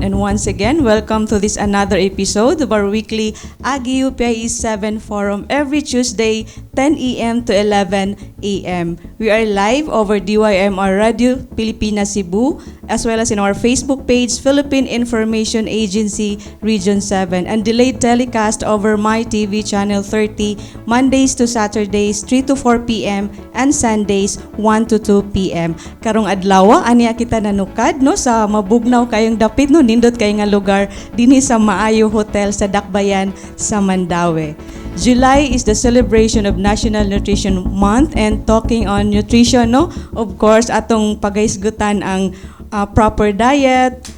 And once again, welcome to this another episode of our weekly Agi UPIE 7 Forum every Tuesday, 10 a.m. to 11 a.m. We are live over DYMR Radio Pilipinas Cebu, as well as in our Facebook page, Philippine Information Agency Region 7, and delayed telecast over MyTV Channel 30, Mondays to Saturdays, 3 to 4 p.m. and Sundays, 1 to 2 p.m. Karong adlaw, aniya kita nanukad no sa mabugnaw kayong dapit no nindot kay nga lugar dinhi sa Maayo Hotel sa Dakbayan sa Mandaue. July is the celebration of National Nutrition Month, and talking on nutrition, no? Of course, atong pagaisgutan ang proper diet,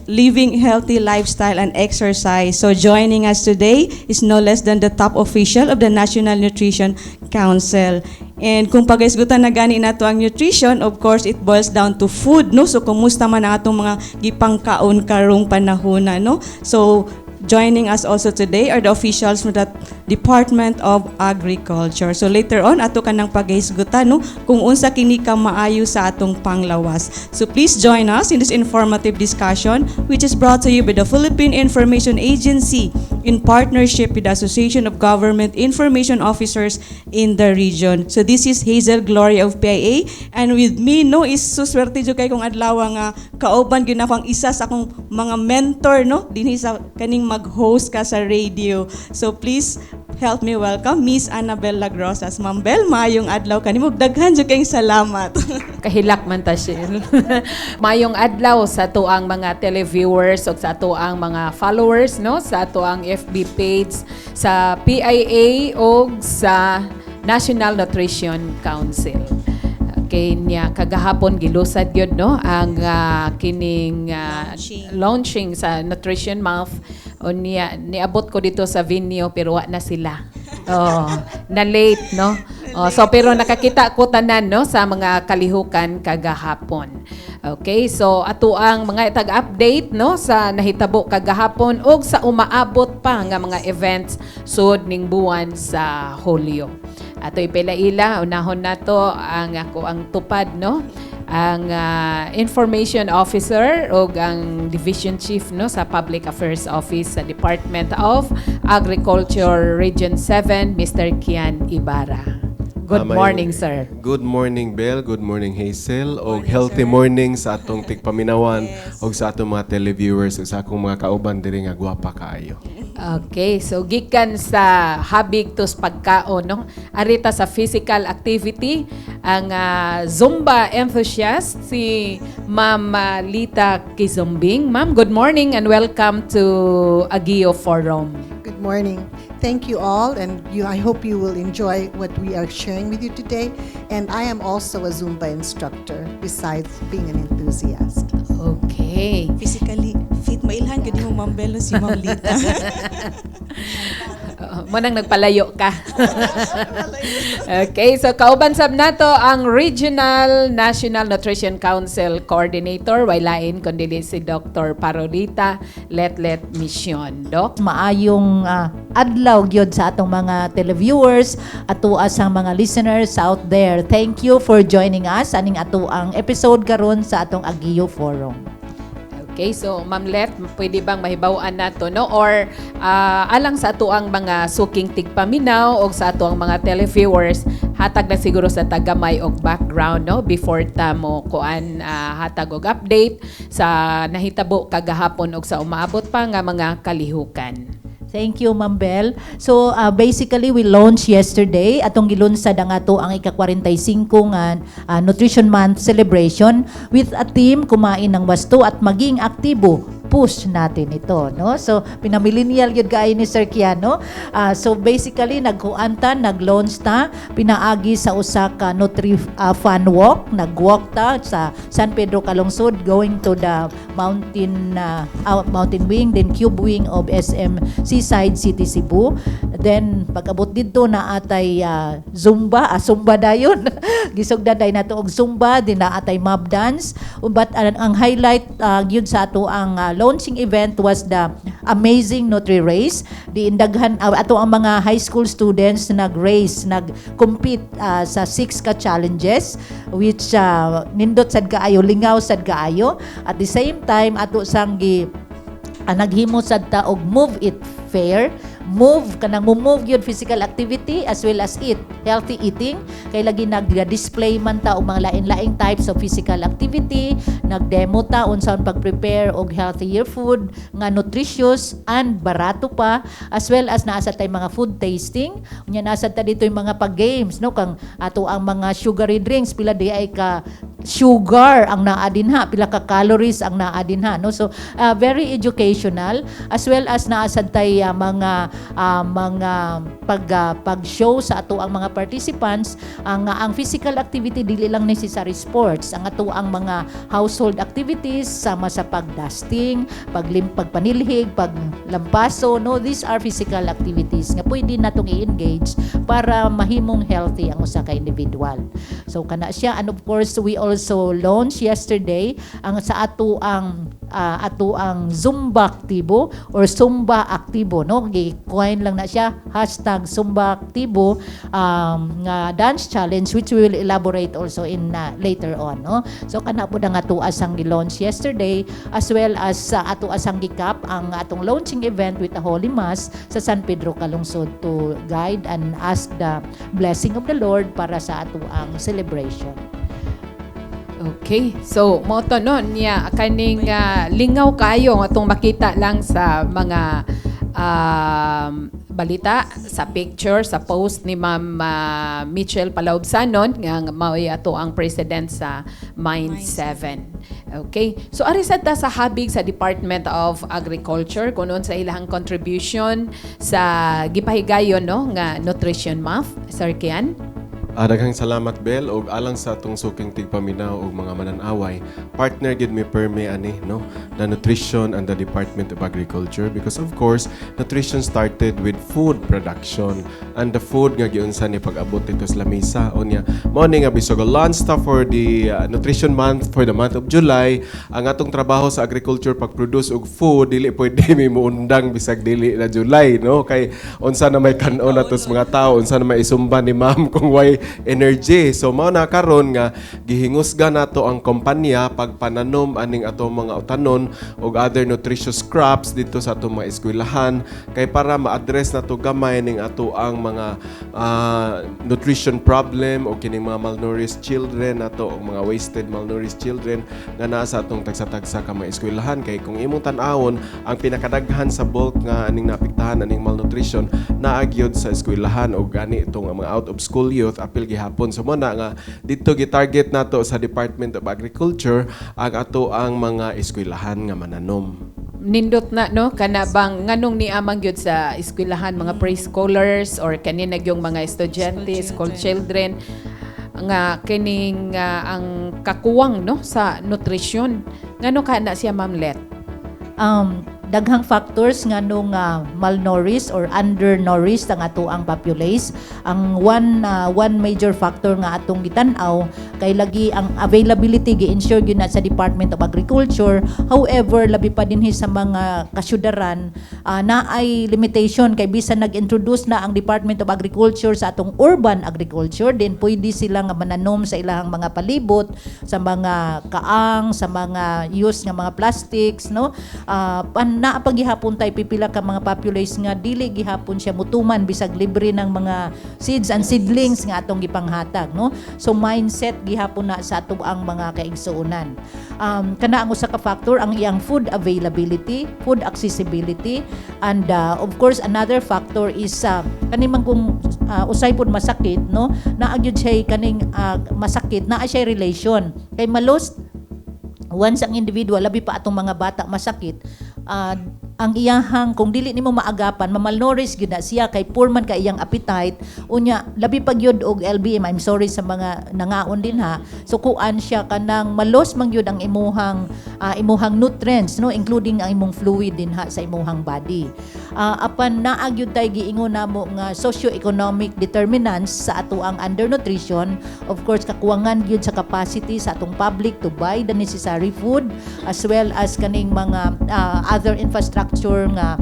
living healthy lifestyle and exercise. So joining us today is no less than the top official of the National Nutrition Council. And kung pagaisgutan na gani nato ang nutrition, of course, it boils down to food, no? So kumusta man ang atong mga gipangkaon karong panahon, no? So joining us also today are the officials from the Department of Agriculture. So later on, ato ka ng paghisgutan, no, kung unsa kini ka maayo sa atong panglawas. So please join us in this informative discussion, which is brought to you by the Philippine Information Agency in partnership with the Association of Government Information Officers in the region. So this is Hazel Gloria of PIA, and with me, no, is suswerte jud kay kong adlaw nga kauban gyud akong isa sa akong mga mentor, no, dinhi sa kaning mag-host ka sa radio. So please help me welcome Miss Annabel Lagrosas. Ma'am Bel, maayong adlaw kanimo. Daghan jud kayong salamat. Kahilak man ta siya. Mayong adlaw sa tuang mga televiewers o sa tuang mga followers, no, sa tuang FB page sa PIA o sa National Nutrition Council. Okay, niya kagahapon gilusad gyud, no, ang kining launching sa Nutrition Month. O niabot ko dito sa venue pero wa na sila. Oh, na late, no. Oh, so pero nakakita ko tanan, no, sa mga kalihukan kagahapon. Okay, so ato ang mga tag-update, no, sa nahitabo kagahapon og sa umaabot pa nga mga events sud ning buwan sa Hulyo. Ato ipila-ila unahon nato ang ako ang tupad, no, ang information officer o ang division chief, no, sa Public Affairs Office sa Department of Agriculture Region 7, Mr. Kian Ibarra. Good morning, sir. Good morning, Bel. Good morning, Hazel. O healthy morning sa atong tigpaminawan o sa atong mga televiewers o sa akong mga kauban diri nga gwapa kaayo. Okay, so gikan sa habig tos pagkaon, no, arita sa physical activity ang Zumba enthusiast si Ma'am Lita Kizumbing. Ma'am, good morning and welcome to Agio Forum. Good morning. Thank you all, and I hope you will enjoy what we are sharing with you today. And I am also a Zumba instructor besides being an enthusiast. Okay. Physically fit, mailhan gid mo Ma'am Bel si Ma'am Lita. Manang nagpalayo ka. Okay, so kauban sab nato ang Regional National Nutrition Council Coordinator, waylain kundi si Dr. Parolita Letlet Mission. Doc? Maayong adlaw gyud sa atong mga televiewers at tuas ang mga listeners out there. Thank you for joining us aning ato ang episode karon sa atong Agio Forum. Okay, so Ma'am Let, pwede bang mahibaw-an nato, no? Or alang sa ato ang mga suking tigpaminaw o sa ato ang mga televiewers, hatag na siguro sa tagamay og background, no? Before ta mo kuan hatag og update sa nahitabo kagahapon og sa umaabot pa nga mga kalihukan. Thank you, Ma'am Bel. So, basically, we launched yesterday atong gilunsad ang ato ang ika-45 nga Nutrition Month celebration with a theme kumain ng wasto at maging aktibo, i-push natin ito, no? So pinamillennial gyud kaayo ni Sir Kiano. So basically nagkuanta, nag-launch ta pinaagi sa usa ka fun walk, nag-walk ta sa San Pedro Calungsod going to the mountain wing, then cube wing of SM Seaside City Cebu. Then pag-abot dito na atay Zumba dayon. Gisugdaday nato og Zumba, din na atay mob dance. But ang highlight gyud sa ato ang launching event was the Amazing Nutri Race. Diindaghan ato ang mga high school students nag-race, nag-compete sa 6 ka challenges which nindot sad kaayo, lingaw sad kaayo. At the same time ato sang naghimo sad ta og Move It Fair. Kanang move yun physical activity as well as healthy eating. Kay lagi nag-display man ta og mga lain-laing types of physical activity, nag-demo ta unsaon pag-prepare og healthier food nga nutritious and barato pa, as well as naasa tay mga food tasting. Unya naasa ta dito yung mga pag-games, no, kang ato ang mga sugary drinks, pila di ay ka sugar ang naa dinha, pila ka calories ang naa dinha, no. So very educational, as well as naasad tay mga pag-show sa ato ang mga participants ang physical activity dili lang necessary sports, ang ato ang mga household activities sama sa pag-dusting, pagpanilhig, paglampaso, no. These are physical activities nga pwede natong i-engage para mahimong healthy ang usa ka individual. So kana siya, and of course we also launched yesterday ang sa ato ang Zumba Aktibo or Zumba Aktibo, no. Gi-coin lang na siya #Zumba Aktibo nga dance challenge, which we will elaborate also in later on, no. So kana pud ang ato asang gi-launch yesterday, as well as sa ato asang gikap ang atong launching event with the Holy Mass sa San Pedro Calungsod to guide and ask the blessing of the Lord para sa ato ang celebration. Okay. So, mo to no niya kaning lingaw kayo nga atong makita lang sa mga balita, sa picture, sa post ni Ma'am Mitchell Palaubsanon nga mao ato ang president sa Mind 7. Okay. So ari sad ta sa habig sa Department of Agriculture kunon sa ilahang contribution sa gipahigayon, no, nga Nutrition Month, Sir Kian. Daghang salamat, Bel, og alang sa atong suking tigpaminaw og mga mananaway. Partner gid mi perme ani, no, the nutrition and the Department of Agriculture, because of course nutrition started with food production, and the food nga giunsa ni pag-abot dito sa lamesa. Unya mao ni nga bisog launch ta for the Nutrition Month for the month of July. Ang atong trabaho sa agriculture pag-produce og food dili pwede mi muundang bisag dili na July, no, kay unsa na may kanon atos mga tao, unsa na may isumban ni ma'am kung why energy. So mao na karon nga gihingusga nato ang kompanya pagpananom aning ato mga utanon og other nutritious crops dito sa ato mga eskwelahan, kay para ma-address nato gamay ning ato ang mga nutrition problem o kining mga malnourished children nato og mga wasted malnourished children nga naa sa atong tagsa-tagsa ka mga eskwelahan. Kay kung imong tan-awon ang pinakadaghan sa bulk nga aning naapektahan aning malnutrition naa gyud sa eskwelahan og gani itong mga out of school youth apil gihapon. So mo na nga dito gi-target nato sa Department of Agriculture ang ato ang mga eskwelahan nga mananom. Nindot na, no, kana bang nganong ni amang gyud sa eskwelahan mga preschoolers or kanina yung mga estudyante, school children nga kining ang kakuwang, no, sa nutrisyon. Ngano kana siya, Ma'am Let? Daghang factors nga nung malnourished or undernourished ang ato ang populace. Ang one major factor nga atong gitan-aw kay lagi ang availability gi-ensure gyud na sa Department of Agriculture. However, labi pa dinhi sa mga kasyudaran na ay limitation kay bisan nag-introduce na ang Department of Agriculture sa atong urban agriculture, then pwede sila nga mananom sa ilang mga palibot, sa mga kaang, sa mga use nga mga plastics, no. Na paghihapon tay pipila ka mga populace nga dili gihapon siya mutuman bisag libre ng mga seeds and seedlings nga atong gipanghatag, no. So mindset gihapon na sa ato ang mga kaigsuonan. Kana ang usa ka factor ang iyang food availability, food accessibility, and of course another factor is kanimang kung usay pud masakit, no, naa gyud siya kaning masakit, naa siya relation kay once ang individual labi pa atong mga bata masakit, ang iyahang kung dili nimo maagapan mamalnourished gyud na siya kay poor man ka iyang appetite unya labi pag yun og LBM. I'm sorry sa mga nangaon din ha, so kuan siya kanang malos man gyud ang imuhang nutrients, no, including ang imong fluid din ha sa imuhang body. Apan naa gyud tay giingon namo nga socio-economic determinants sa ato ang undernutrition. Of course kakuwangan gyud sa capacity sa atong public to buy the necessary food, as well as kaning mga other infrastructure nga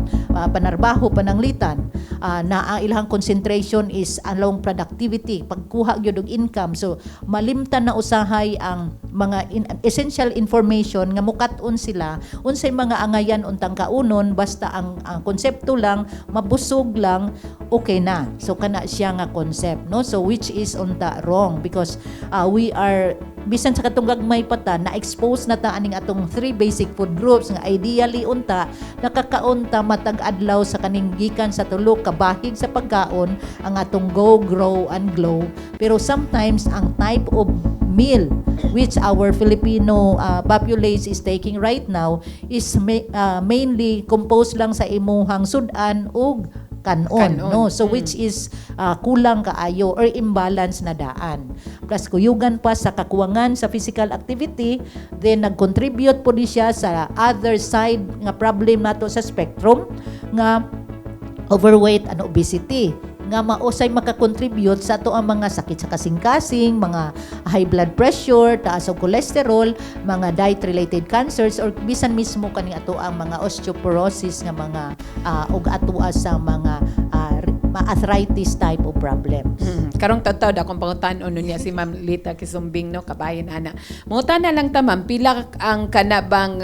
panarbaho, pananglitan, na ang ilang concentration is along productivity, pagkuha gyud og income. So malimtan na usahay ang mga essential information nga mukat-on sila unsay mga angayan untang kaunon, basta ang konsepto lang mabusog lang okay na. So kana siya nga concept, no, so which is unta wrong because we are bisan sa katong gagmay pata na expose na ta aning atong 3 basic food groups nga ideally unta nakakaunta matag adlaw sa kaning gikan sa tulo ka bahig sa pagkaon ang atong go, grow and glow. Pero sometimes ang type of meal which our Filipino populace is taking right now is mainly composed lang sa imuhang sudan ug kanon, no, so which is kulang kaayo or imbalance na daan, plus kuyugan pa sa kakuwangan sa physical activity, then nag-contribute po di siya sa other side nga problem nato sa spectrum nga overweight and obesity nga mausay makakontribute sa ato ang mga sakit sa kasing-kasing, mga high blood pressure, taas og cholesterol, mga diet-related cancers, or bisan mismo kani ato ang mga osteoporosis nga mga og atua sa mga arthritis type of problems. Karong taw akong pangutan-on niya si Ma'am Lita Kisumbing, no, kabayan ana. Mangutan na lang ta ma'am, pila ang kanabang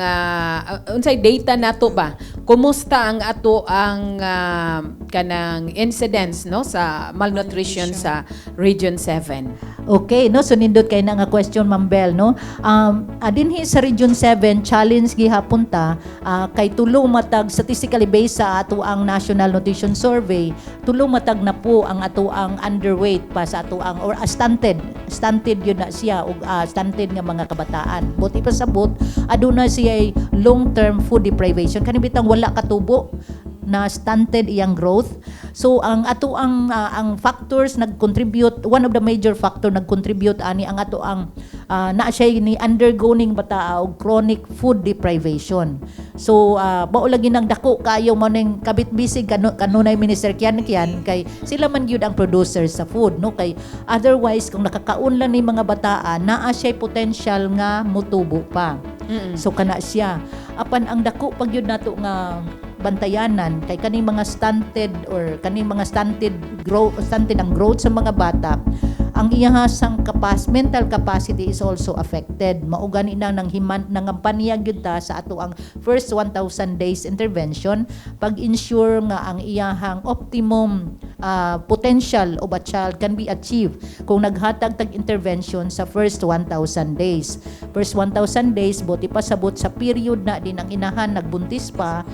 unsay data nato ba? Kumusta ang ato ang kanang incidence, no, sa malnutrition sa Region 7? Okay, no, so nindot kay na nga question Ma'am Bel, no. Dinhi sa Region 7 challenge gihapon ta kay tulo matag statistically based sa ato ang National Nutrition Survey, tulo matag na po ang ato ang underweight pa sa ato ang or stunted yun na siya og stunted nga mga kabataan. Buti pa sabot aduna siya long-term food deprivation, kani bitang wala katubo na stunted iyang growth. So ang ato ang factors nag-contribute, one of the major factor nag-contribute ani ang ato ang na siya ni undergoing bata og chronic food deprivation. So mao lagi nang dako kayo man ning kabit-bisig kanunay minister kiyan kay sila man gyud ang producers sa food, no, kay otherwise kung nakakaon lang ni mga bataan naa siya potential nga mutubo pa. So kana siya apan ang dako pag yun nato nga bantayanan kay kaning mga stunted or kaning mga stunted ang growth sa mga bata, ang iyahasang mental capacity is also affected. Mao gani na nang nangampanya gyud ta sa ato ang first 1,000 days intervention pag-ensure nga ang iyahang optimum potential of a child can be achieved kung naghatag tag intervention sa first 1,000 days. First 1,000 days buti pa sabot sa period na din ang inahan nagbuntis pa,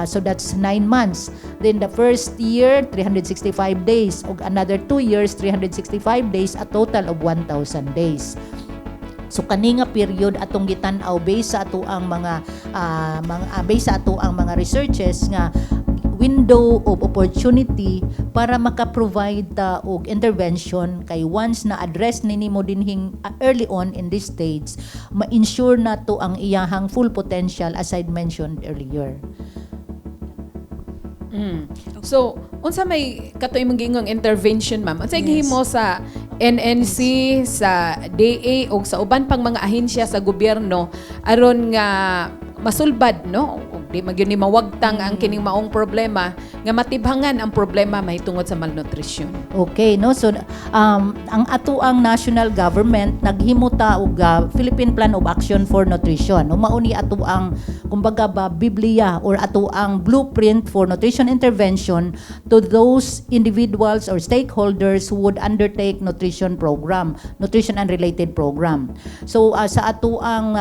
so that's 9 months. Then the first year 365 days ug another 2 years 365 days, a total of 1,000 days. So kani nga period atong gitan-aw based sa ato ang mga researches nga window of opportunity para maka-provide ta og intervention kay once na address nimo dinhing early on in this stage, ma-ensure nato ang iyahang full potential as I mentioned earlier. So, unsa may katoy mong gingong intervention, ma'am? Unsay gihimo sa NNC, sa DA o sa uban pang mga ahensya sa gobyerno aron nga masulbad, no? Di magyud ni mawagtang ang kining maong problema nga matibhangan ang problema mahitungod sa malnutrition. Okay, no, so ang ato ang national government naghimo ta og Philippine Plan of Action for Nutrition. Mauni ato ang kumbaga ba Biblia or ato ang blueprint for nutrition intervention to those individuals or stakeholders who would undertake nutrition and related program. So sa ato ang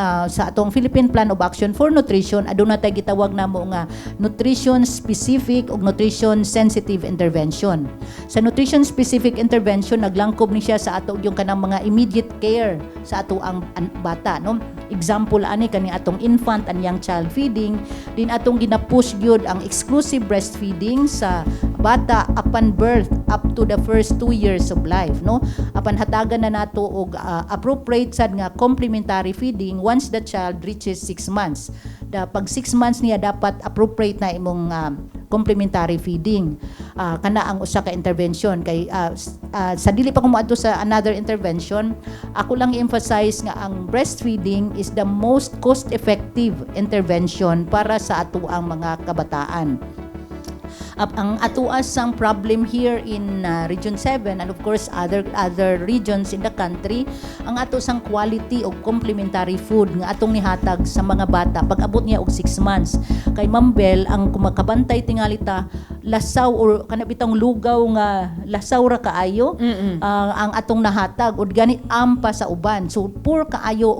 Philippine Plan of Action for Nutrition aduna tay gitawag gitawag namo nga nutrition specific ug nutrition sensitive intervention. Sa nutrition specific intervention naglangkob ni siya sa ato yung kanang mga immediate care sa ato ang bata, no? Example ani kani atong infant and young child feeding, din atong ginapush gyud ang exclusive breastfeeding sa bata upon birth up to the first 2 years of life, no? Apan hatagan na nato og appropriate sad nga complementary feeding once the child reaches 6 months. Pag 6 months niya dapat appropriate na imong complementary feeding. Kana ang usa ka intervention kay sa dili pa ko moadto sa another intervention, ako lang i-emphasize nga ang breastfeeding is the most cost effective intervention para sa ato ang mga kabataan. Ang atuas sang problem here in Region 7 and of course other regions in the country, ang ato sang quality of complementary food nga atong nihatag sa mga bata pag abot niya og 6 months. Kay Ma'am Bel, ang kumakabantay tingali ta lasaw or kanabitang lugaw nga lasaw ra kaayo ang atong nahatag ug gani ampa sa uban. So poor kaayo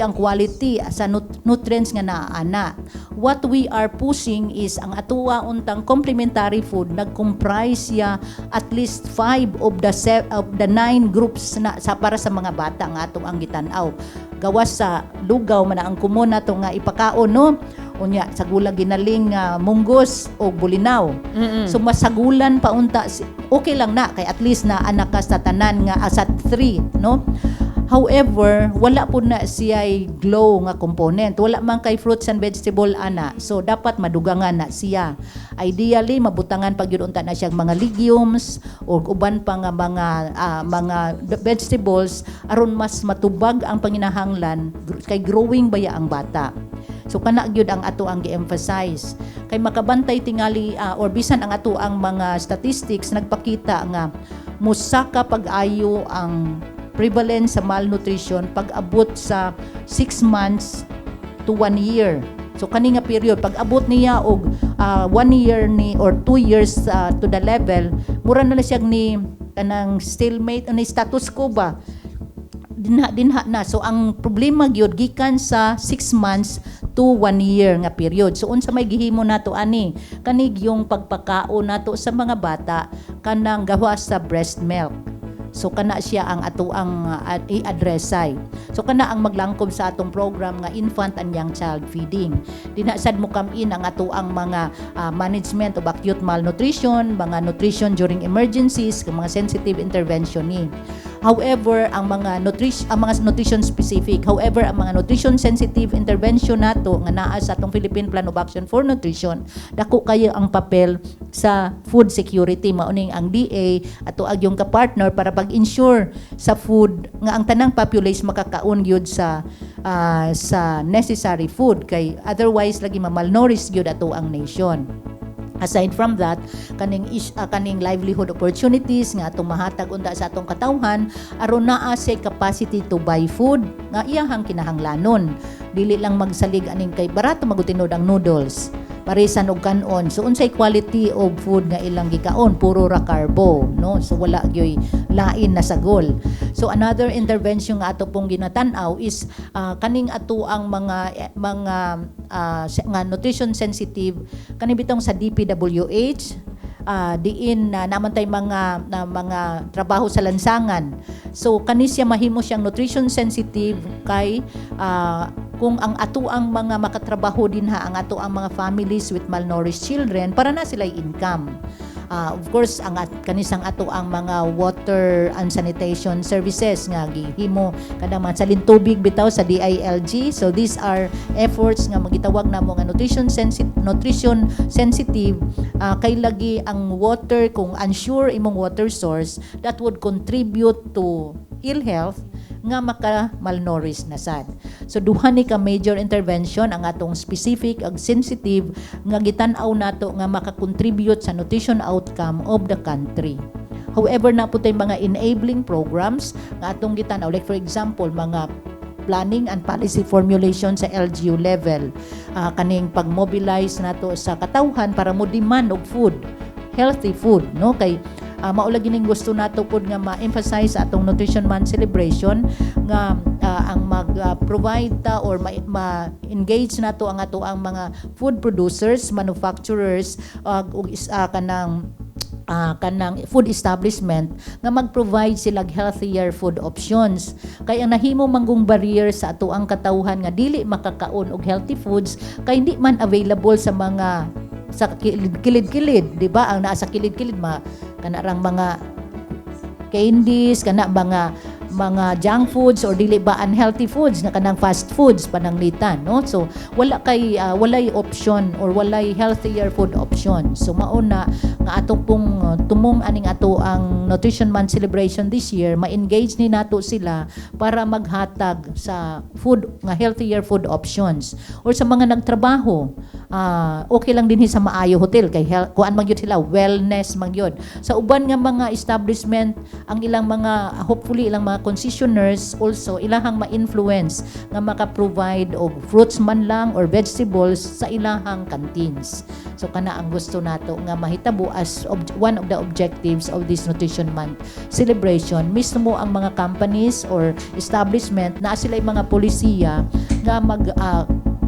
ang quality sa nutrients nga naana. What we are pushing is ang atuwa untang complementary food nag-comprise ya at least 5 of the 9 groups na sa para sa mga bata nga atong ang gitanaw. Gawas sa lugaw man ang kumo nato nga ipakaon, no? Unya sagula ginaling munggos o bulinaw. So masagulan pa unta okay lang na kay at least na anak ka sa tanan nga asat 3, no? However, wala po na siya glow nga component. Wala man kay fruits and vegetable ana. So dapat madugangan na siya. Ideally mabutangan pag yun unta na siyang mga legumes o uban pa nga mga vegetables aron mas matubag ang panginahanglan kay growing baya ang bata. So kana gyud ang ato ang gi-emphasize. Kay makabantay tingali or bisan ang ato ang mga statistics nagpakita nga musaka pag-ayo ang prevalence sa malnutrition pag abot sa 6 months to 1 year. So kani nga period pag abot niya og 1 year ni or 2 years to the level, mura na siya ni kanang stalemate ni status quo ba. Dinha na. So ang problema gyud gikan sa 6 months to 1 year nga period. So unsa may gihimo nato ani? Kanig yung pagpakaon nato sa mga bata kanang gawas sa breast milk. So kana siya ang ato ang i-addressay. So kana ang maglangkob sa atong program nga infant and young child feeding. Dinasad mo in ang ato ang mga management of acute malnutrition, mga nutrition during emergencies, mga sensitive intervention ni. However, ang mga nutrition specific, however, ang mga nutrition sensitive intervention nato nga naa sa atong Philippine Plan of Action for Nutrition, dako kayo ang papel sa food security mauning ang DA ato agyong ka-partner para pag-ensure sa food nga ang tanang population makakaon gyud sa necessary food kay otherwise lagi ma-malnourished gyud ato ang nation. Aside from that, kaning livelihood opportunities nga atong mahatag unta sa atong katawhan aron naa say capacity to buy food nga iyahang kinahanglanon. Dili lang magsalig aning kay barato magutinod ang noodles. Parisan og kanon. So unsay quality of food nga ilang gikaon, puro ra carbo, no? So wala gyoy lain na sagol. So another intervention nga ato pong ginatan-aw is kaning ato ang mga nga nutrition sensitive kani bitong sa DPWH diin naman tay mga trabaho sa lansangan. So kani siya mahimo siyang nutrition sensitive kay kung ang ato ang mga makatrabaho dinha ang ato ang mga families with malnourished children para na sila income. Of course ang kanisang ato ang mga water and sanitation services nga gihimo kada man sa lintubig bitaw sa DILG. So these are efforts nga magitawag namo nga nutrition sensitive kay lagi ang water kung unsure imong water source that would contribute to ill health nga maka-malnourished na sad. So duha ni ka major intervention ang atong specific ag sensitive nga gitan-aw nato nga maka-contribute sa nutrition outcome of the country. However, na po tay mga enabling programs nga atong gitan-aw like for example mga planning and policy formulation sa LGU level. Kaning pag-mobilize nato sa katawhan para mo demand og food, healthy food, no? Kay maula gining gusto nato pud nga ma-emphasize atong Nutrition Month celebration nga ang mag-provide ta or ma-engage nato ang ato ang mga food producers, manufacturers ug kanang food establishment nga mag-provide sila healthier food options. Kaya ang nahimo manggong barrier sa ato ang katawhan nga dili makakaon og healthy foods kay hindi man available sa mga sa kilid-kilid, di ba? Ang naa sa kilid-kilid kanarang mga candies, kana mga junk foods or dili ba unhealthy foods nga kanang fast foods pananglitan, no? So walay option or walay healthier food option. So mauna nga atong pong tumong aning ato ang Nutrition Month celebration this year, ma-engage ni nato sila para maghatag sa food nga healthier food options. Or sa mga nagtrabaho, okay lang din sa maayo hotel kay kuan man gyud sila wellness man gyud. Sa uban nga mga establishment, ang ilang mga hopefully ilang mga concessionaires also ilahang ma-influence nga maka-provide og fruits man lang or vegetables sa ilahang canteens. So kana ang gusto nato nga mahitabo as one of the objectives of this Nutrition Month celebration. Mismo ang mga companies or establishment na sila mga polisiya nga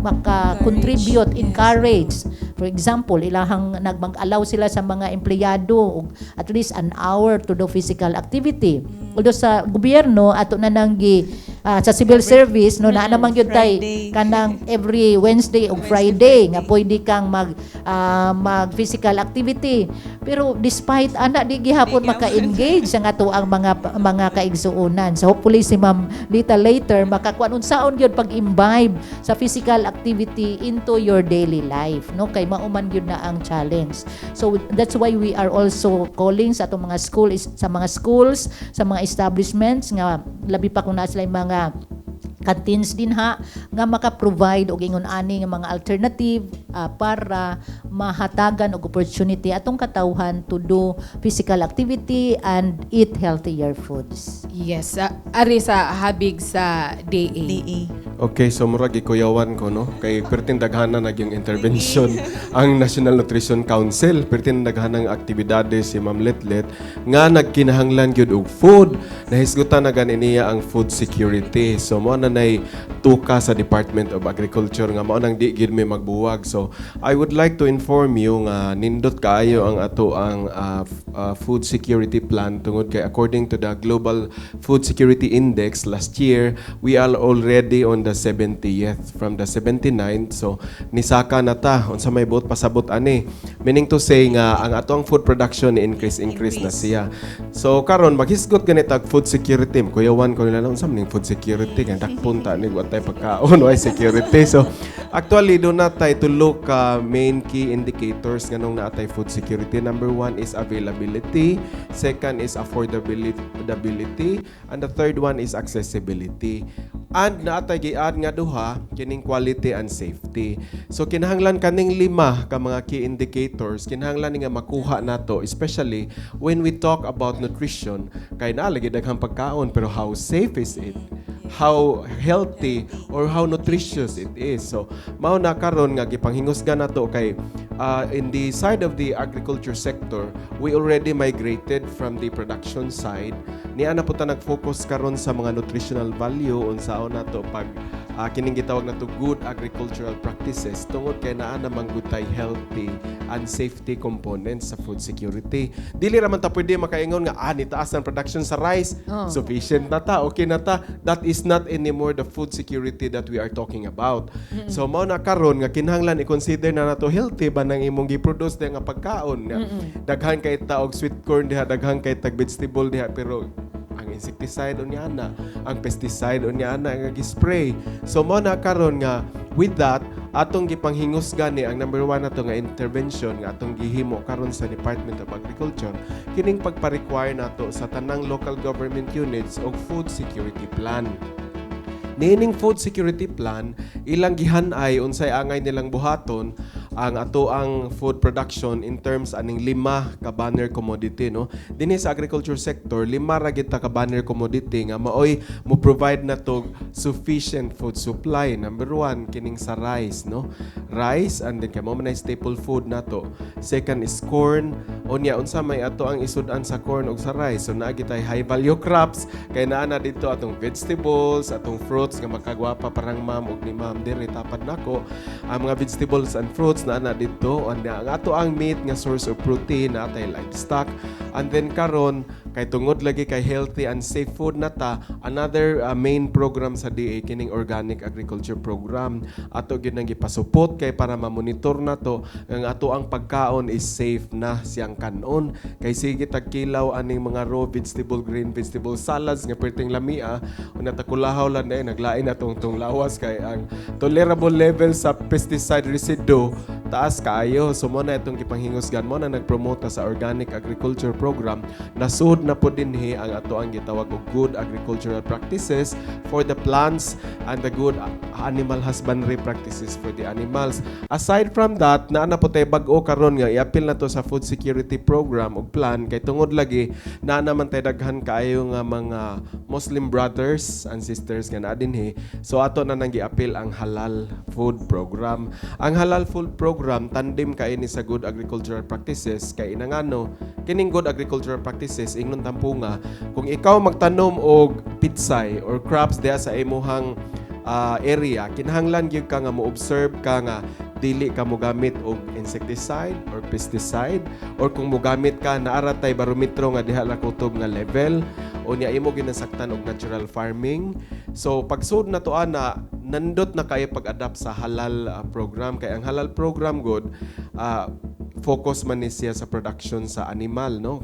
maka-contribute, encourage. For example, ilahang nagmag-allow sila sa mga empleyado at least an hour to do physical activity. Although sa gobyerno ato na nang sa civil service no na naman gyud tay kanang every Wednesday o Friday nga pwede kang mag physical activity. Pero despite ana di gihapon maka-engage ang ato ang mga kaigsuonan. So hopefully si Ma'am Lita later makakuan unsaon gyud pag-imbibe sa physical activity into your daily life, no? Kay mauman gyud na ang challenge. So that's why we are also calling sa atong mga schools, sa mga establishments nga labi pa kung naa sila mga canteens din nga maka-provide og ingon ani nga mga alternative para mahatagan og opportunity atong katawhan to do physical activity and eat healthier foods. Yes, ari sa habig sa DA. Okay, so murag ikuyawan ko, no? Kay pertin daghanan nagyong intervention ang National Nutrition Council. Pertin daghanang aktibidades si Ma'am Letlet nga nagkinahanglan gyud og food. Nahisgutan na gani niya ang food security. So mo na nay tuka sa Department of Agriculture nga mao nang di gyud may magbuwag. So I would like to inform you nga nindot kaayo ang ato ang food security plan tungod kay according to the Global Food Security Index last year, we are already on the 70th from the 79th. So nisaka na ta unsa may buot pasabot ani. Meaning to say nga ang ato ang food production ni increase na siya. So karon maghisgot ganit ang food security. Kuyawan ko nila unsa man food security kay dakpunta ni wa tay pagkaon ay security. So actually do not tay to look main key indicators nganong naatay food security. Number 1 is availability, second is affordability, and the third one is accessibility. And naatay giad nga duha kining quality and safety. So kinahanglan kaning 5 ka mga key indicators kinahanglan nga makuha nato, especially when we talk about nutrition. Kay naa lagi daghang pagkaon pero how safe is it? How healthy or how nutritious it is. So mao na karon nga gipanghingusgan nato kay in the side of the agriculture sector, we already migrated from the production side. Niya na po ta nag-focus karon sa mga nutritional value unsaon nato pag kining gitawag nato good agricultural practices tungod kay naa namang gutay healthy and safety components sa food security. Dili ra man ta pwede makaingon nga ni taas ang production sa rice, sufficient na ta, okay na ta. That is not anymore the food security that we are talking about. So mao na karon nga kinahanglan i-consider na nato healthy ba nang imong gi-produce nga pagkaon. Daghan kay ta og sweet corn diha, daghan kay tag vegetable diha, pero ang insecticide unya na, ang pesticide unya na nga gi-spray. So mo na karon nga with that atong gipanghingusgan ni ang number 1 nato nga intervention nga atong gihimo karon sa Department of Agriculture kining pagpa-require nato sa tanang local government units og food security plan. Nining food security plan ilang gihan-ay unsay angay nilang buhaton ang ato ang food production in terms aning 5 ka banner commodity, no? Dinhi sa agriculture sector 5 ra gid ta ka banner commodity nga maoy mo provide na to sufficient food supply. Number 1 kining sa rice, no? Rice, and then kay mo man staple food nato. Second is corn. Unya unsa may ato ang isud-an sa corn ug sa rice? So naa gitay high value crops kay naa na dito atong vegetables, atong fruits nga makagwapa parang ma'am ug ni ma'am diri tapad nako. Ang mga vegetables and fruits naa na dito. Unya ang ato ang meat nga source of protein natay livestock. And then karon kay tungod lagi kay healthy and safe food nata, another main program sa DA kining organic agriculture program. Ato gyud nang gipasupot kay para ma-monitor nato ang ato ang pagkaon is safe na siyang kanon. Kay sige tagkilaw aning mga raw vegetable, green vegetable salads nga perting lamia unya takulahaw lang na naglain atong tong lawas kay ang tolerable level sa pesticide residue taas kaayo. So mo na itong gipanghingusgan mo na nagpromote sa organic agriculture program. Nasud na po dinhi ang ato ang gitawag og good agricultural practices for the plants and the good animal husbandry practices for the animals. Aside from that, naa na po tay bag-o karon nga i-appeal na to sa food security program ug plan kay tungod lagi naa naman tay daghan kaayo nga mga Muslim brothers and sisters nga naa dinhi. So ato na nang gi-appeal ang halal food program. Ang halal food program tandem kay ni sa good agricultural practices kay inangano kining good agricultural practices ingnon tampunga kung ikaw magtanom og pitsay or crops diha sa imuhang area kinahanglan gyud ka nga mo-observe ka nga dili ka mo gamit og insecticide or pesticide or kung mo gamit ka naara tay barometro nga diha la kutob nga level o niya imo ginasaktan og natural farming. So pagsud na to ana nandot na kay pag-adapt sa halal program kay ang halal program god focus man ni siya sa production sa animal, no?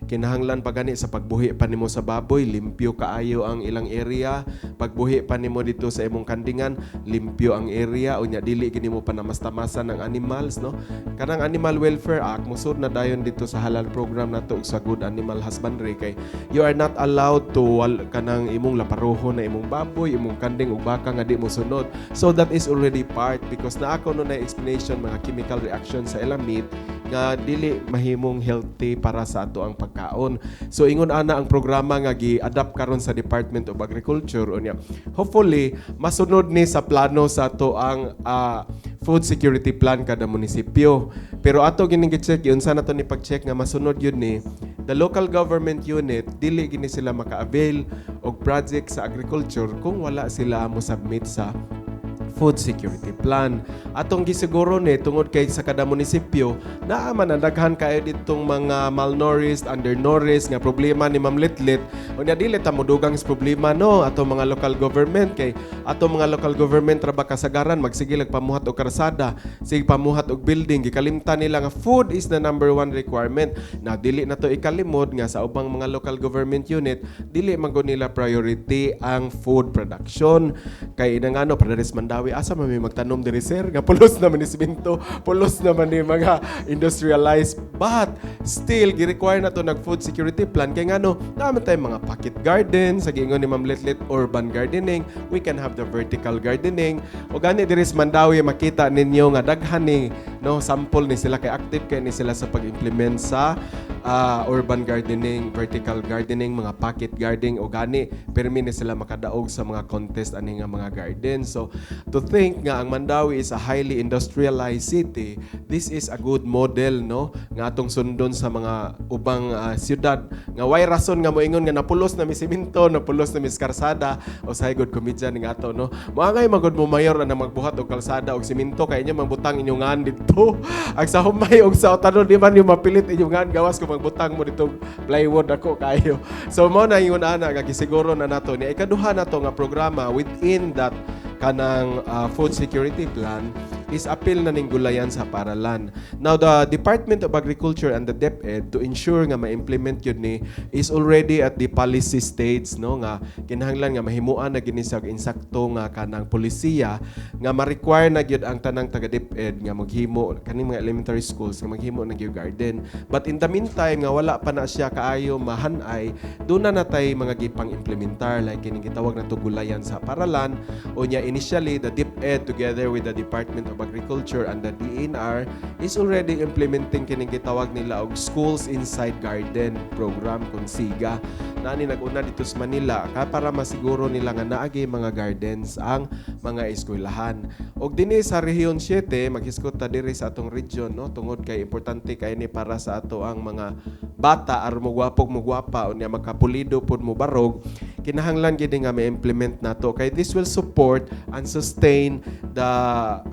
Kinahanglan pa gani sa pagbuhi pa nimo sa baboy, limpyo kaayo ang ilang area. Pagbuhi pa nimo dito sa imong kandingan, limpyo ang area unya dili gini mo panamastamasan ng animals, no? Kanang Animal Welfare Act musud na dayon dito sa halal program nato sa good animal husbandry kay you are not allowed to kanang imong laparohon na imong baboy, imong kanding ug baka nga di mo sunod. So that is already part because na ako no na explanation mga chemical reaction sa ilang meat nga dili mahimong healthy para sa ato ang pagkaon. So ingon ana ang programa nga gi-adapt karon sa Department of Agriculture unya. Hopefully masunod ni sa plano sa ato ang food security plan kada munisipyo. Pero ato gining gi-check unsa nato ni pag-check nga masunod yun ni the local government unit dili gini sila maka-avail og project sa agriculture kung wala sila mo submit sa food security plan. Atong gisiguro ni tungod kay sa kada munisipyo naa man daghan kayo ditong mga malnourished, undernourished nga problema ni Ma'am Litlit. Unya dili ta modugang sa problema no ato mga local government kay ato mga local government ra ba kasagaran magsigil og pamuhat og karsada, sig pamuhat og building gikalimtan nila nga food is the number 1 requirement. Na dili na to ikalimod nga sa ubang mga local government unit dili man gud nila priority ang food production kay inangano Paredes Mandawi asa man may magtanom diri sir nga pulos naman ni simento, pulos naman ni mga industrialized but still gi-require na to nag food security plan kay ngano naman tay mga pocket garden sa giingon ni Ma'am Litlit urban gardening, we can have the vertical gardening o gani diri sa Mandawi makita ninyo nga daghan ni no sample ni sila kay active kay ni sila sa pag-implement sa urban gardening, vertical gardening, mga pocket gardening o gani permi ni sila makadaog sa mga contest ani nga mga garden. So to think nga ang Mandawi is a highly industrialized city, this is a good model no nga atong sundon sa mga ubang siyudad nga way rason nga moingon nga napulos na mi simento, napulos na mi karsada o sa good komedya ning ato no. Moangay magud mo mayor na magbuhat og kalsada og simento kay inyo magbutang inyong ngan dito. Ang sa humay og sa tanon di man yung mapilit inyong ngan gawas kung magbutang mo dito plywood ako kayo. So mo na ingon ana nga gisiguro na nato ni ikaduha nato nga programa within that kanang food security plan is appeal na ning gulayan sa paralan. Now the Department of Agriculture and the DepEd to ensure nga ma-implement yun ni is already at the policy stage no nga kinahanglan nga mahimuan na gini sa insakto nga kanang polisiya nga ma-require na gyud ang tanang taga DepEd nga maghimo kaning mga elementary schools nga maghimo na gyud garden. But in the meantime nga wala pa na siya kaayo mahanay doon na natay mga gipang implementar like kining gitawag na to gulayan sa paralan o nya initially the DepEd together with the Department of Agriculture and the DNR is already implementing kining gitawag nila og Schools Inside Garden program kung SIGA. Nani nag-una dito sa Manila para masiguro nila nga naagi mga gardens ang mga eskwelahan. Og dinhi sa Rehiyon 7 maghiskot ta diri sa atong region, no, tungod kay importante kay ni para sa ato ang mga bata aron mo gwapa unya makapulido pud mo barog. Kinahanglan gid nga ma-implement nato kay this will support and sustain the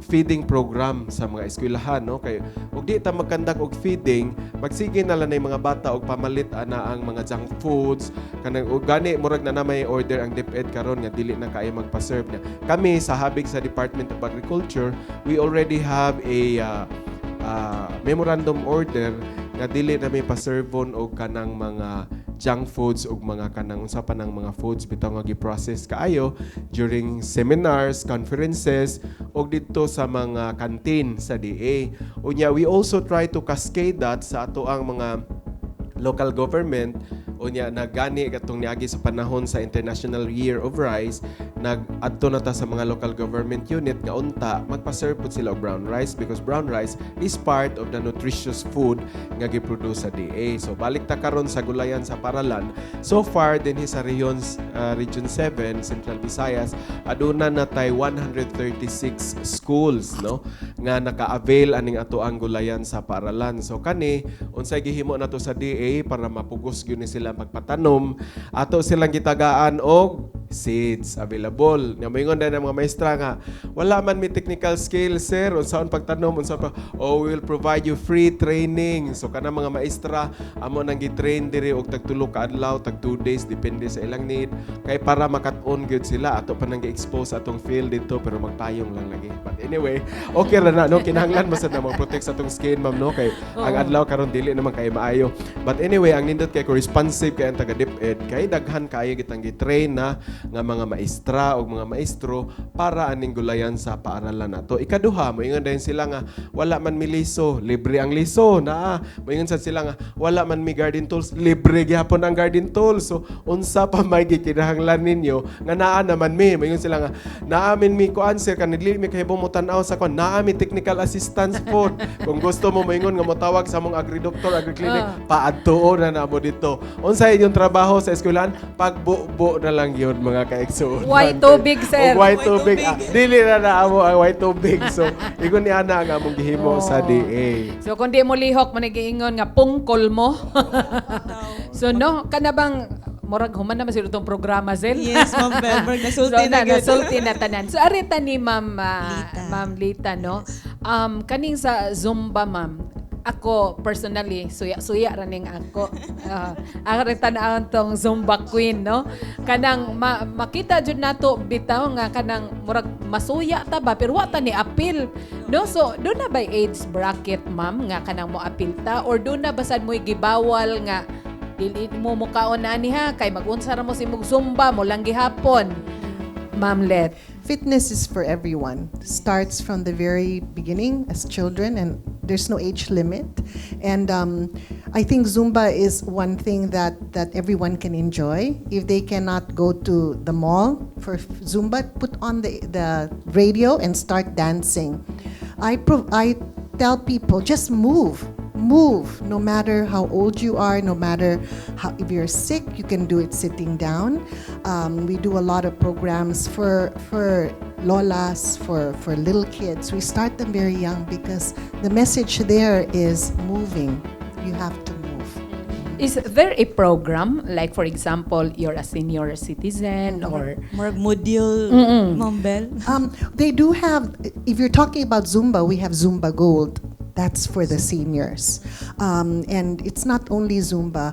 feeding program sa mga eskwelahan, no, kay ug di ta magkandak og feeding magsige na lang mga bata og pamalit ana ang mga junk foods kanang ug gani murag na may order ang DepEd karon nga dili na kay magpa-serve niya. Kami sa habig sa Department of Agriculture, we already have a memorandum order nga dili na may pa-servon og kanang mga junk foods ug mga kanang unsa pa nang mga foods bitaw nga gi-process kaayo during seminars, conferences ug didto sa mga canteen sa DA. Unya we also try to cascade that sa ato ang mga local government. Unya nagani katong niagi sa panahon sa International Year of Rice, nag-adto na ta sa mga local government unit nga unta magpa-serve pud sila og brown rice because brown rice is part of the nutritious food nga gi-produce sa DA. So balik ta karon sa gulayan sa Paralan. So far dinhi sa Region 7 Central Visayas aduna na tay 136 schools, no, nga naka-avail aning ato ang gulayan sa Paralan. So kani unsay gihimo nato sa DA para mapugos gyud ni sila magpatanom, ato silang gitagaan og seeds available. Nga moingon din ang mga maestra nga wala man may technical skills sir unsaon pagtanom unsaon pa, we will provide you free training. So kana mga maestra amo nang gi-train diri og tag 3 ka adlaw, tag 2 days depende sa ilang need kay para makat-on gyud sila ato pa nang gi-expose atong field dito pero magpayong lang lagi. But anyway, okay ra na, no, kinahanglan masad na mo-protect sa atong skin ma'am, no, kay ang adlaw karon dili naman kay maayo. But anyway, ang nindot kay responsive kay ang taga DepEd kay daghan kayo gitang gi-train na nga mga maestra o mga maestro para aning gulayan sa paaralan nato. Ikaduha, moingon din sila nga wala man mi liso, libre ang liso na. Moingon sad sila nga wala man mi garden tools, libre gyapon ang garden tools. So unsa pa may gikinahanglan ninyo nga naa naman mi. Moingon sila nga naamin mi ko answer kanili mi kahibong mo tan-aw sa kon naami technical assistance pod. Kung gusto mo moingon nga motawag sa mong agri-doctor, agri-clinic, paadtuon na namo dito. Unsay inyong trabaho sa eskwelahan? Pagbubo na lang yun mga kaigsuon. White tubig, sir. White tubig. Dili na naamo ang white tubig. So, igon ni ana nga among gihimo sa DA. So kung di mo lihok manigiingon nga pungkol mo. So no, kana bang murag human naman sila itong programa, Zel? Yes, Ma'am Belberg. Nasulti na good. Nasulti na tanan. So arita ni Ma'am Lita, no? Kaning sa Zumba, ma'am, ako personally suya raning ako arita na tong Zumba Queen, no, kanang makita jud nato bitaw nga kanang murag masuya ta ba pero wa ta ni apil, no, so do na by age bracket ma'am nga kanang mo apil ta or do na basad mo gibawal nga dili mo mukaon ani ha kay magunsa ra mo si mug Zumba mo lang gihapon, Ma'am Let? Fitness is for everyone. Starts from the very beginning as children, and there's no age limit. And I think Zumba is one thing that everyone can enjoy. If they cannot go to the mall for Zumba, put on the radio and start dancing. I tell people, just move. No matter how old you are, no matter if you're sick, you can do it sitting down. We do a lot of programs for lolas, for little kids. We start them very young because the message there is moving. You have to move. Is there a program, like for example, you're a senior citizen or... Murag module, Ma'am Bel? They do have, if you're talking about Zumba, we have Zumba Gold. That's for the seniors. And it's not only Zumba,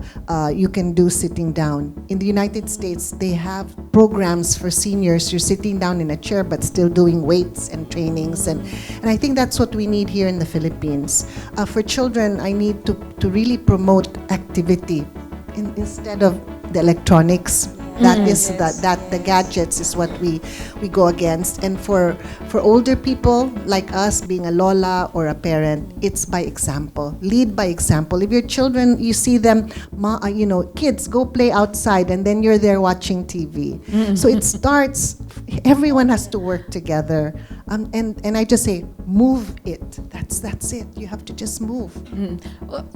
you can do sitting down. In the United States, they have programs for seniors. You're sitting down in a chair but still doing weights and trainings. And I think that's what we need here in the Philippines. For children, I need to really promote activity instead of the electronics. That is the gadgets is what we go against. And for older people like us, being a lola or a parent, it's by example. Lead by example. If your children, you see them, kids go play outside, and then you're there watching TV. So it starts. Everyone has to work together. And I just say, move it. That's it. You have to just move.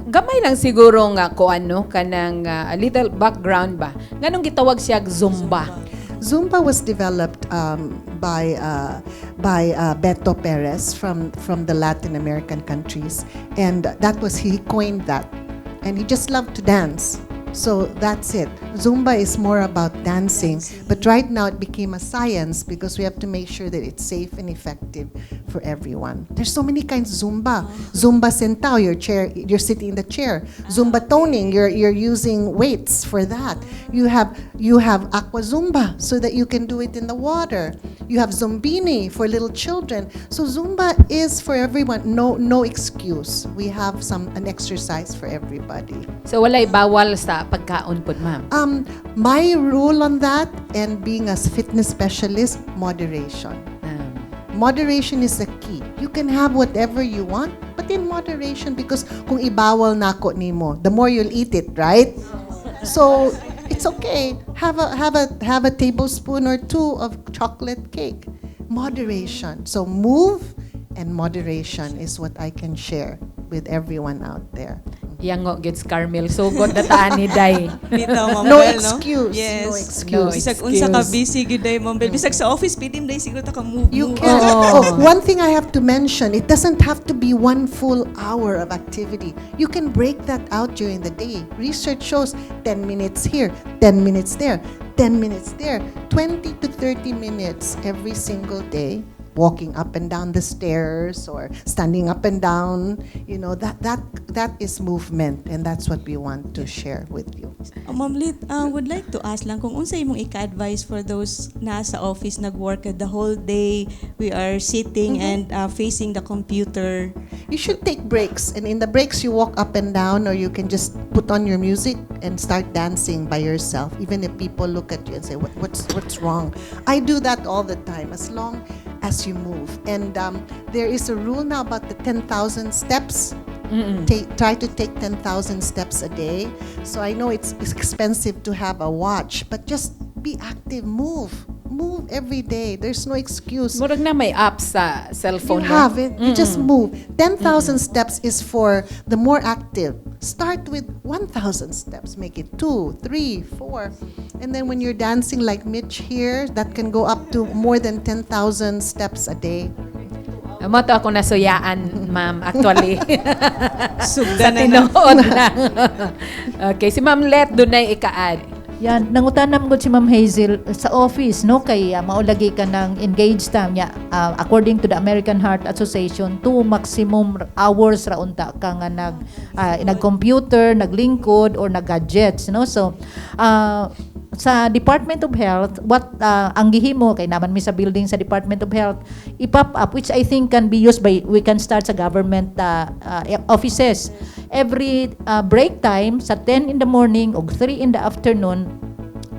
Gamay lang siguro nga ko ano kanang a little background ba. Nganong gitawag siya Zumba? Zumba was developed by Beto Perez from the Latin American countries, and he coined that, and he just loved to dance. So that's it. Zumba is more about dancing, but right now it became a science because we have to make sure that it's safe and effective for everyone. There's so many kinds of Zumba. Zumba sentao, you're sitting in the chair. Zumba toning, you're using weights for that. You have aqua Zumba so that you can do it in the water. You have Zumbini for little children. So Zumba is for everyone. No excuse. We have an exercise for everybody. So walay bawal sa pagkaon pod, ma'am. My rule on that, and being a fitness specialist, moderation. Moderation is the key. You can have whatever you want, but in moderation, because kung ibawal nako nimo, the more you'll eat it, right? So it's okay. Have a tablespoon or two of chocolate cake. Moderation. So move and moderation is what I can share with everyone out there. Yango gets Carmel. So god dataan ni Day. Bitaw, Ma'am No Bel, excuse. Yes. No excuse. Bisag unsa ka busy gid day, Ma'am Bel. Bisag sa office pitim day siguro ta ka move. You move. can. One thing I have to mention, it doesn't have to be 1 full hour of activity. You can break that out during the day. Research shows 10 minutes here, 10 minutes there, 10 minutes there, 20 to 30 minutes every single day. Walking up and down the stairs or standing up and down, that is movement, and that's what we want to share with you. Ma'am Lit, would like to ask lang kung unsa imong ika-advise for those nasa office nag-work the whole day, we are sitting and facing the computer. You should take breaks, and in the breaks you walk up and down, or you can just put on your music and start dancing by yourself, even if people look at you and say, what's wrong? I do that all the time, as long as you move. And there is a rule now about the 10,000 steps. Try to take 10,000 steps a day. So I know it's expensive to have a watch, but just be active, move every day. There's no excuse. Murag na may app sa cellphone. You have it. You just move. 10,000 steps is for the more active. Start with 1,000 steps. Make it 2, 3, 4. And then when you're dancing like Mitch here, that can go up to more than 10,000 steps a day. Amo to ako nasuyaan, ma'am, actually. Sugda Sa na tinuod lang. Okay, si Ma'am Let dunay ika-add. Yan, nangutanam gud si Ma'am Hazel sa office, no? Kay maulagi ka ng engaged time niya. According to the American Heart Association, 2 maximum hours ra unta ka nga nag-computer, naglingkod, or nag-gadgets, no? So, sa Department of Health, what ang gihimo kay naman mi sa building sa Department of Health, i-pop up, which I think can be used we can start sa government offices. Every break time sa 10 in the morning ug 3 in the afternoon,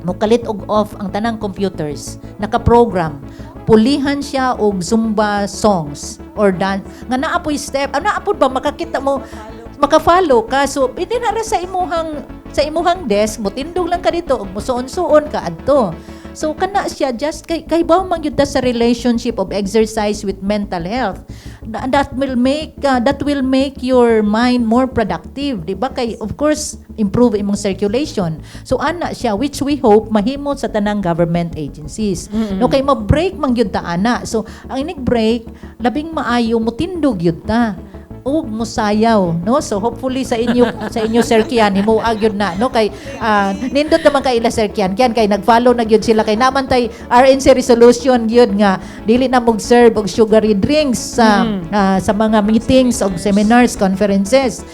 mukalit og off ang tanang computers, naka-program. Pulihan siya og Zumba songs or dance nga naapoy step. Naapod ba makakita mo, maka-follow ka. So pwede na ra sa imuhang desk, mutindog lang ka dito ug musuon-suon ka adto. So kana siya just kay man gyud sa relationship of exercise with mental health. That will make your mind more productive, di ba? Kay of course improve imong circulation. So ana siya, which we hope mahimo sa tanang government agencies. No, kay ma-break man gyud ta ana. So ang inig break labing maayo mutindog gyud ta ug musayaw, no? So hopefully sa inyo Sir Kian himuag yun na, no? Kay nindot naman kay ila Sir Kian kay nag-follow na gyud sila kay naman tay RNC resolution gyud nga dili na mag-serve og sugary drinks sa mga meetings og seminars, conferences.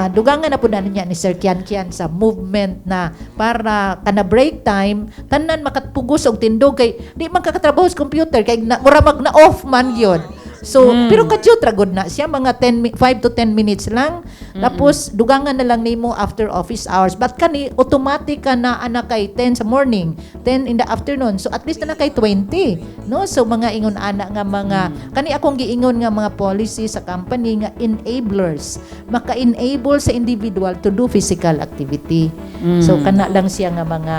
Dugangan na pud niya ni Sir Kian sa movement na para kana break time tanan makatpugos og tindog kay di man kakatrabaho sa computer kay mura mag na off man gyud. So, pero kadyo tragod na siya, mga 5 to 10 minutes lang. Tapos, dugangan na lang nimo after office hours. But kani, automatic ka na anak kay 10 sa morning, 10 in the afternoon. So, at least na kay 20. No? So, mga ingon anak nga kani akong giingon nga mga policy sa company nga enablers. Maka-enable sa individual to do physical activity. So, kana lang siya nga mga...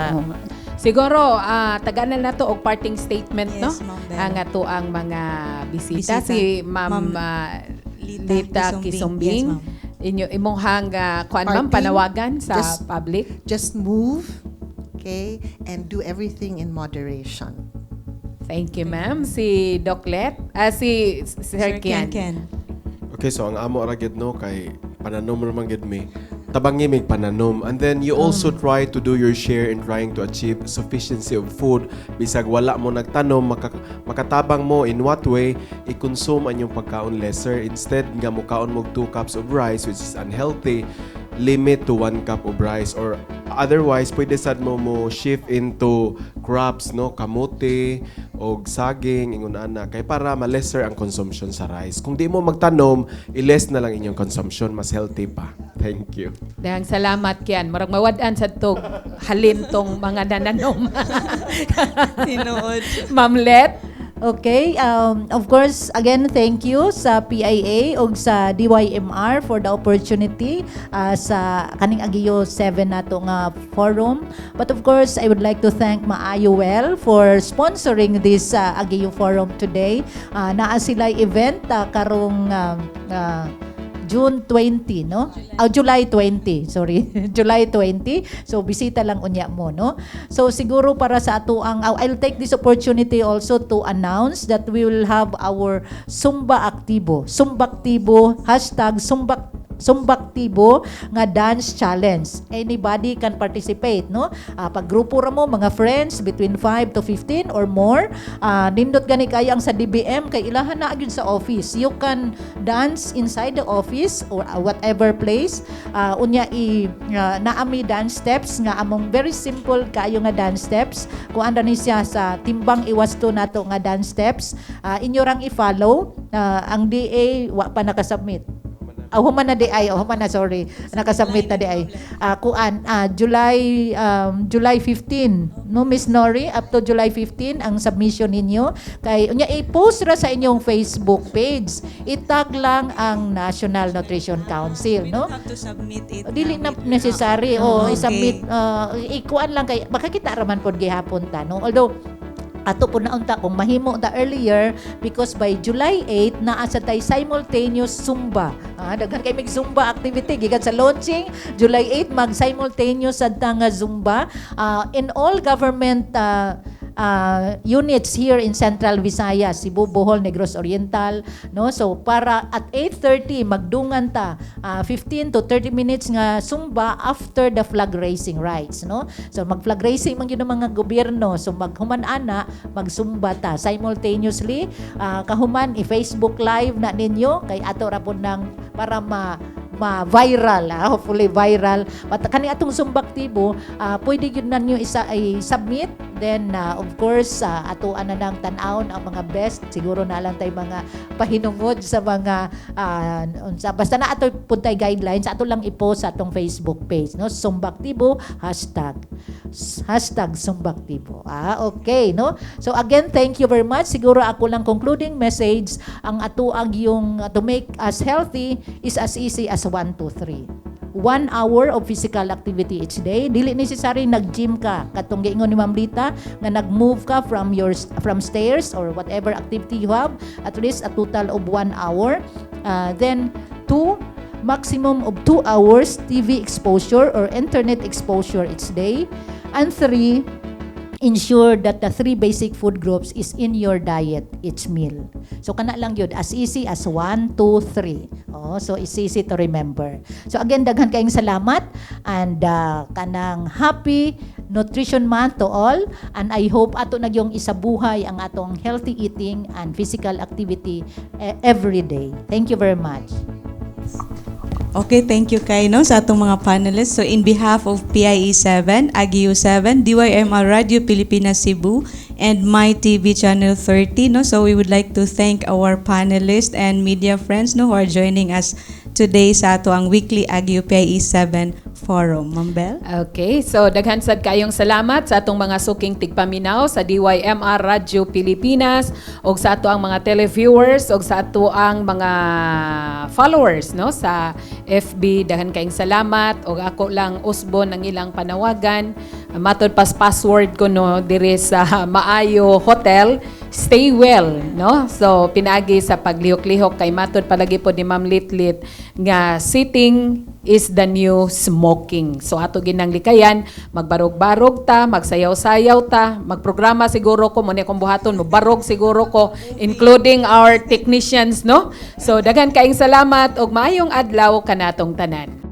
Siguro taganan na to og parting statement, no? Yes, Ma'am Bel. Ang ato ang mga bisita, Bisita. si Ma'am Lita Kisumbing. Yes, ma'am. Imong hang kuan ma'am Parting, panawagan sa just- public. Just move, okay, and do everything in moderation. Thank you, ma'am. Si Doc Let, si Sir Kian. Okay, so ang amo ra gid no kay pananom man gid mi. Tabangi mig pananom, and then you also try to do your share in trying to achieve sufficiency of food. Bisag wala mo nagtanom, makatabang mo in what way i-consume ang iyong pagkaon lesser. Instead nga mo kaon mo 2 cups of rice which is unhealthy, limit to 1 cup of rice, or otherwise pwede sad mo shift into crops, no, kamote o saging ingon ana kay para ma-lesser ang consumption sa rice. Kung di mo magtanom, i-less na lang inyong consumption, mas healthy pa. Thank you. Dahang salamat Kian. Murag mawad-an sa tog halin tong mga nananom. Tinuod. Ma'am Let. Okay, of course, again, thank you sa PIA o sa DYMR for the opportunity sa kaning Agiyo 7 nato nga forum. But of course, I would like to thank Maayuel for sponsoring this Agiyo forum today. Naa sila event karong June 20, no? July 20, sorry. July 20. So, bisita lang unya mo, no? So, siguro para sa ato ang, I'll take this opportunity also to announce that we will have our Sumba Aktibo. Sumbaktibo, hashtag Sumbaktibo nga dance challenge. Anybody can participate, no? Pag grupo ra mo, mga friends, between 5 to 15 or more, nindot gani kayo ang sa DBM, kay ilahan na agad sa office. You can dance inside the office or whatever place. Unya naami dance steps nga among very simple kayo nga dance steps. Kung anda ni siya sa timbang iwasto nato nga dance steps, inyo rang i-follow. Ang DA wa pa nakasubmit. Human na sorry. Nakasubmit na di ay. July 15, no Miss Nori, up to July 15 ang submission ninyo. Kay unya i-post ra sa inyong Facebook page. Itag lang ang National Nutrition Council, no? Have to submit it. Dili na necessary Okay. i-submit ikuan lang kay makakita raman pod gihapon ta, no? Although ato po naunta kung mahimo ta earlier because by July 8 naa sa tay simultaneous Zumba. Daghan kay mig Zumba activity gikan sa launching July 8 mag simultaneous sad ta nga Zumba in all government units here in Central Visayas, Cebu, Bohol, Negros Oriental, no? So para at 8:30 magdungan ta 15 to 30 minutes nga Zumba after the flag raising rites, no? So mag flag raising man gyud ang mga gobyerno, so maghuman ana mag-Zumba ta simultaneously. Kahuman i-Facebook live na ninyo kay ato ra pud nang para ma-viral, hopefully viral. But kani atong Sumbaktibo, pwede yun na nyo i-submit. Then, of course, atuan na lang tan-aon ang mga best. Siguro na lang tayo mga pahinungod sa mga, basta na ato puntay guidelines, ato lang i-post sa atong Facebook page. No? Sumbaktibo, hashtag Sumbaktibo. Okay, no? So again, thank you very much. Siguro ako lang concluding message, ang ato ang yung to make us healthy is as easy as 1, 2, 3. 1 hour of physical activity each day. Dili necessary nag-gym ka. Katong giingon ni Ma'am Lita nga nag-move ka from stairs or whatever activity you have, at least a total of 1 hour. Then 2, maximum of 2 hours TV exposure or internet exposure each day. And 3, ensure that the 3 basic food groups is in your diet each meal. So kana lang yun, as easy as 1, 2, 3. So it's easy to remember. So again, daghan kayong salamat and kanang happy Nutrition Month to all, and I hope ato na yung isabuhay ang atong healthy eating and physical activity every day. Thank you very much. Okay, thank you kay no sa atong mga panelists. So in behalf of PIE 7, Agiyo 7, DYMR Radio Pilipinas Cebu, and My TV Channel 30, no. So we would like to thank our panelists and media friends no who are joining us today sa ato ang weekly Agiyo PIE 7 forum. Ma'am Bel? Okay, so daghan sad kayong salamat sa atong mga suking tigpaminaw sa DYMR Radio Pilipinas og sa ato ang mga televiewers og sa ato ang mga followers no sa FB. Daghan kayong salamat og ako lang usbon ang ilang panawagan matod pas password ko no diri sa Maayo Hotel, stay well, no? So pinagi sa paglihok-lihok kay matod palagi po ni Ma'am Litlit nga sitting is the new smoking. So ato ginang likayan, magbarog-barog ta, magsayaw-sayaw ta, magprograma siguro ko muna kung buhaton mo barog siguro ko including our technicians, no? So daghan kaayong salamat og maayong adlaw kanatong tanan.